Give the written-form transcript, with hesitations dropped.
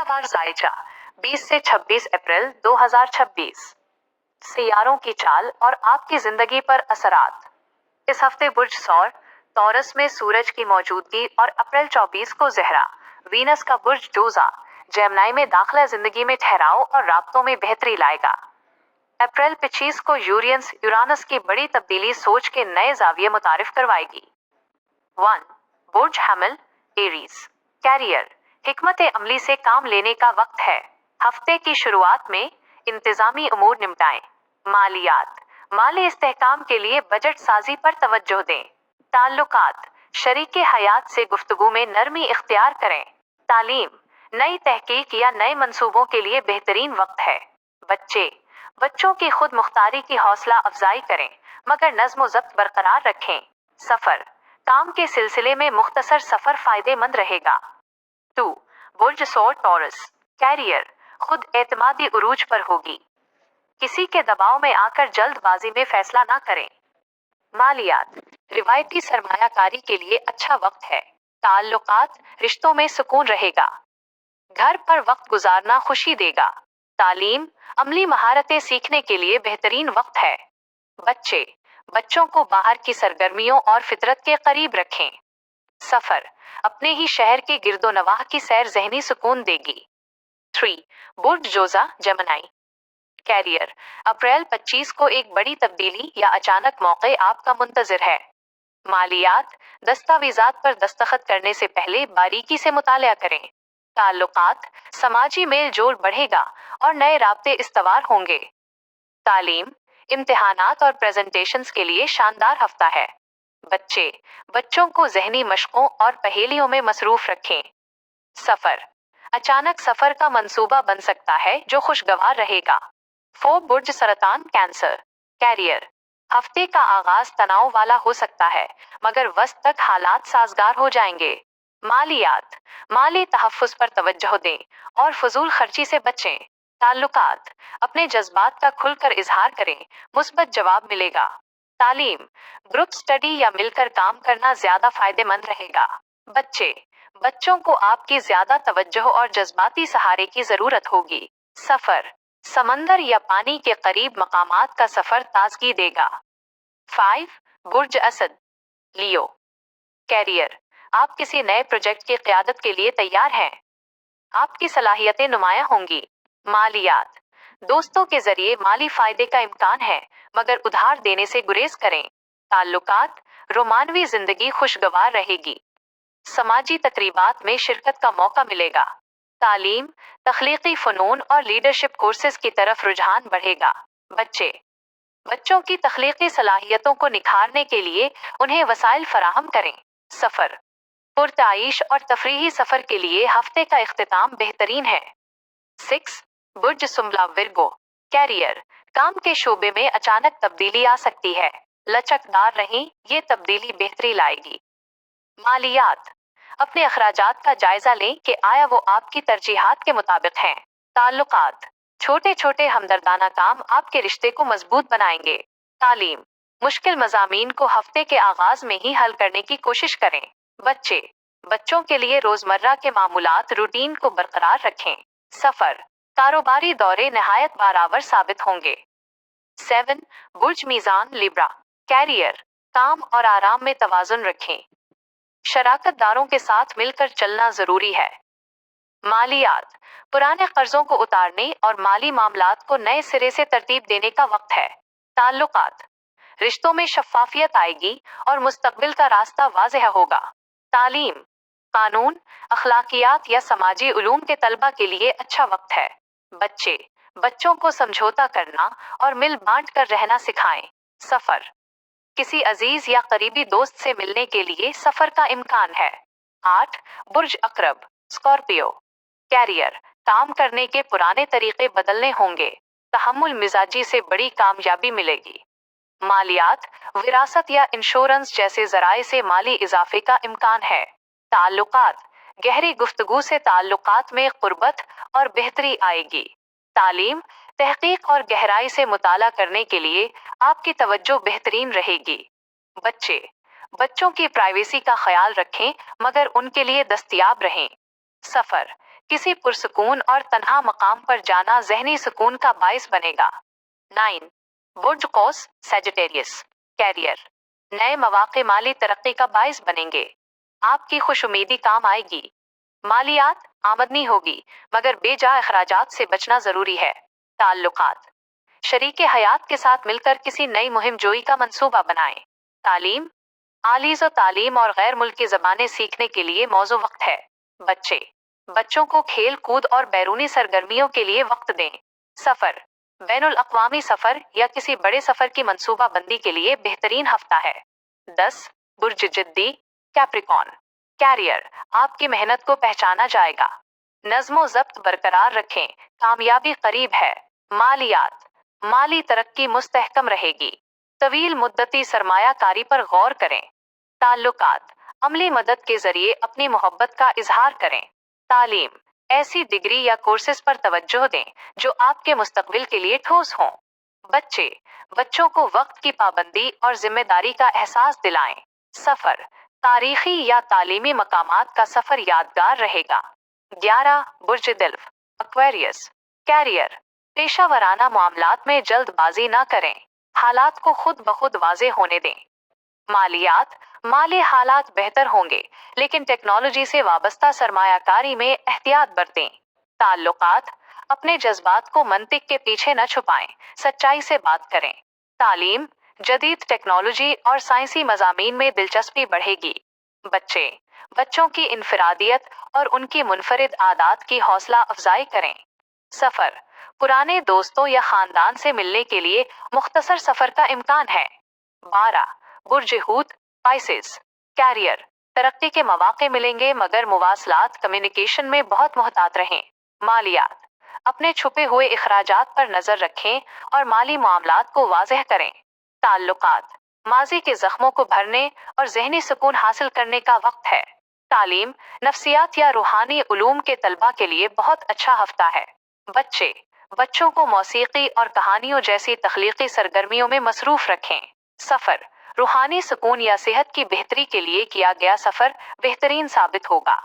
हफ्तावार जायजा 20 से 26 अप्रैल 2026। सियारों की चाल और आपकी जिंदगी पर असरात। इस हफ्ते बुर्ज सौर टॉरस में सूरज की मौजूदगी और अप्रैल 24 को ज़हरा वीनस का बुर्ज जोजा जेमिनी में दाखिला जिंदगी में ठहराव और राब्तों में बेहतरी लाएगा। अप्रैल 25 को यूरानस की बड़ी तब्दीली सोच के नए जाविये मुतारिफ करवाएगी। 1. बुर्ज हैमल एरीज। कैरियर, हिकमत अमली से काम लेने का वक्त है। हफ्ते की शुरुआत में इंतजामी उमूर निपटाएं। मालियात, माली इस्तेहकाम के लिए बजट साजी पर तवज्जो दें। ताल्लुकात, शरीके हयात से गुफ्तगू में नरमी इख्तियार करें। तालीम, नई तहकीक या नए मंसूबों के लिए बेहतरीन वक्त है। बच्चों की खुद मुख्तारी की हौसला अफजाई करें मगर नज्म ज़ब्त बरकरार रखें। सफ़र, काम के सिलसिले में मुख्तसर सफ़र फायदेमंद रहेगा। 2. बुर्ज सौर टॉरस। कैरियर, खुद एतमादी उरूज पर होगी। किसी के दबाव में आकर जल्दबाजी में फैसला ना करें। मालियात, रिवायती सरमायाकारी के लिए अच्छा वक्त है। ताल्लुकात, रिश्तों में सुकून रहेगा। घर पर वक्त गुजारना खुशी देगा। तालीम, अमली महारतें सीखने के लिए बेहतरीन वक्त है। बच्चों को बाहर की सरगर्मियों और फितरत के करीब रखें। सफर, अपने ही शहर के गिरदोनवाह की सैर ज़हनी सुकून देगी। 3. बुर्ज जोजा जेमिनी। कैरियर, अप्रैल 25 को एक बड़ी तब्दीली या अचानक मौके आपका मुंतजिर है। मालियात, दस्तावेजात पर दस्तखत करने से पहले बारीकी से मुतालिया करें। ताल्लुकात, समाजी मेल जोल बढ़ेगा और नए राब्ते इस्तवार होंगे। तालीम, इम्तिहानात और प्रेजेंटेशंस के लिए शानदार हफ्ता है। बच्चों को ज़हनी मशकों और पहेलियों में मसरूफ रखें। सफर, अचानक सफर का मंसूबा बन सकता है जो खुशगवार रहेगा। 4. बुर्ज सरतान कैंसर। कैरियर, हफ्ते का आगाज तनाव वाला हो सकता है मगर वस्त तक हालात साजगार हो जाएंगे। मालियात, माली तहफ़्फ़ुज़ पर तवज्जो दें और फजूल खर्ची से बचें। ताल्लुकात, अपने जज्बात का खुलकर इजहार करें, मुस्बत जवाब मिलेगा। तालीम, ग्रुप स्टडी या मिलकर काम करना ज्यादा फायदेमंद रहेगा। बच्चों को आपकी ज्यादा तवज्जो और जज्बाती सहारे की जरूरत होगी। सफर, समंदर या पानी के करीब मकामात का सफर ताजगी देगा। 5. बुर्ज असद लियो। कैरियर, आप किसी नए प्रोजेक्ट की क़यादत के लिए तैयार हैं। आपकी सलाहियतें नुमायां होंगी। मालियात, दोस्तों के जरिए माली फायदे का इम्कान है मगर उधार देने से गुरेज करें। ताल्लुकात, रोमानवी जिंदगी खुशगवार रहेगी। समाजी तकरीबात में शिरकत का मौका मिलेगा। तालीम, तख्लीकी फ़नून और लीडरशिप कोर्सेज की तरफ रुझान बढ़ेगा। बच्चों की तख्लीकी सलाहियतों को निखारने के लिए उन्हें वसाइल फराहम करें। सफ़र, पुरताइश और तफरीही सफ़र के लिए हफ्ते का इख्तिताम बेहतरीन है। 6. बुर्ज सुम्बला विर्गो। कैरियर, काम के शोबे में अचानक तब्दीली आ सकती है। लचकदार रहें, ये तब्दीली बेहतरी लाएगी। मालियात, अपने अखराजात का जायजा लें कि आया वो आपकी तरजीहात के मुताबिक हैं। ताल्लुकात, छोटे छोटे हमदर्दाना काम आपके रिश्ते को मजबूत बनाएंगे। तालीम, मुश्किल मज़ामीन को हफ्ते के आगाज में ही हल करने की कोशिश करें। बच्चों के लिए रोजमर्रा के मामूलात रूटीन को बरकरार रखें। सफर, कारोबारी दौरे नहायत बारावर साबित होंगे। 7. बुर्ज मीज़ान लिब्रा। कैरियर, काम और आराम में तवाजुन रखें। शराकतदारों के साथ मिलकर चलना जरूरी है। मालियात, पुराने कर्जों को उतारने और माली मामलात को नए सिरे से तरतीब देने का वक्त है। ताल्लुकात, रिश्तों में शफ़ाफियत आएगी और मुस्तकबिल का रास्ता वाज़ेह होगा। तालीम, कानून, अखलाकियात या समाजी उलूम के तलबा के लिए अच्छा वक्त है। बच्चों को समझौता करना और मिल बांट कर रहना सिखाएं। सफर, किसी अजीज या करीबी दोस्त से मिलने के लिए सफर का इम्कान है। 8. बुर्ज अकरब स्कॉर्पियो। कैरियर, काम करने के पुराने तरीके बदलने होंगे। तहम्मुल मिजाजी से बड़ी कामयाबी मिलेगी। मालियात, विरासत या इंश्योरेंस जैसे जराए से माली इजाफे का इम्कान है। ताल्लुकात, गहरी गुफ्तगू से ताल्लुकात में कुर्बत और बेहतरी आएगी। तालीम, तहकीक और गहराई से मुताला करने के लिए आपकी तवज्जो बेहतरीन रहेगी। बच्चों की प्राइवेसी का ख्याल रखें मगर उनके लिए दस्तयाब रहें। सफर किसी पुरसुकून और तन्हा मकाम पर जाना ज़हनी सुकून का बाइस बनेगा। 9 बुर्ज कौस सैजिटेरियस कैरियर नए मौके माली तरक्की का बाइस बनेंगे। आपकी खुशउम्मीदी काम आएगी। मालियात आमदनी होगी, मगर बेजा अखराजात से बचना जरूरी है। ताल्लुकात शरीके हयात के साथ मिलकर किसी नई मुहिम जोई का मंसूबा बनाएं। तालीम आलीज़ तालीम और गैर मुल्की ज़बानें सीखने के लिए मौजू वक्त है। बच्चों को खेल कूद और बैरूनी सरगर्मियों के लिए वक्त दें। सफर बैनुल अक़वामी सफर या किसी बड़े सफर की मंसूबा बंदी के लिए बेहतरीन हफ्ता है। 10 बुर्ज जिद्दी कैप्रिकॉर्न कैरियर आपकी मेहनत को पहचाना जाएगा। नज़्मो ज़ब्त बरकरार रखें, कामयाबी करीब है। मालियात माली तरक्की मुस्तहकम रहेगी। तवील मुद्दती सरमायाकारी पर गौर करें। ताल्लुकात अमली मदद के जरिए अपनी मोहब्बत का इजहार करें। तालीम ऐसी डिग्री या कोर्सेज पर तवज्जो दें जो आपके मुस्तकबिल के लिए ठोस हों। बच्चों को वक्त की पाबंदी और जिम्मेदारी का एहसास दिलाएं। सफर तारीखी या तालीमी मकामात का सफर यादगार रहेगा। 11 बुर्ज दिल्फ एक्वेरियस कैरियर पेशा वराना मामलात में जल्दबाजी ना करें, हालात को खुद ब खुद वाजे होने दें। मालियात माली हालात बेहतर होंगे, लेकिन टेक्नोलॉजी से वाबस्ता सरमायाकारी में एहतियात बरतें। ताल्लुकात अपने जज्बात को मंतिक के पीछे न छुपाएं, सच्चाई से बात करें। तालीम जदीद टेक्नोलॉजी और साइंसी मज़ामीन में दिलचस्पी बढ़ेगी। बच्चों की इनफरादियत और उनकी मुनफरिद आदात की हौसला अफजाई करें। सफर पुराने दोस्तों या खानदान से मिलने के लिए मुख्तसर सफर का इम्कान है। 12 बुर्ज हूत पाइसेस कैरियर तरक्की के मौके मिलेंगे, मगर मुवासलात कम्युनिकेशन में बहुत मोहतात रहें। मालियात अपने छुपे हुए इखराजात पर नजर रखें और माली मामलात को वाज़ेह करें। ताल्लुकात माजी के जख्मों को भरने और जहनी सुकून हासिल करने का वक्त है। तालीम नफ्सियात या रूहानी उलूम के तलबा के लिए बहुत अच्छा हफ्ता है। बच्चों को मौसीकी और कहानियों जैसी तख्लीकी सरगर्मियों में मसरूफ रखें। सफर रूहानी सुकून या सेहत की बेहतरी के लिए किया गया सफर बेहतरीन साबित होगा।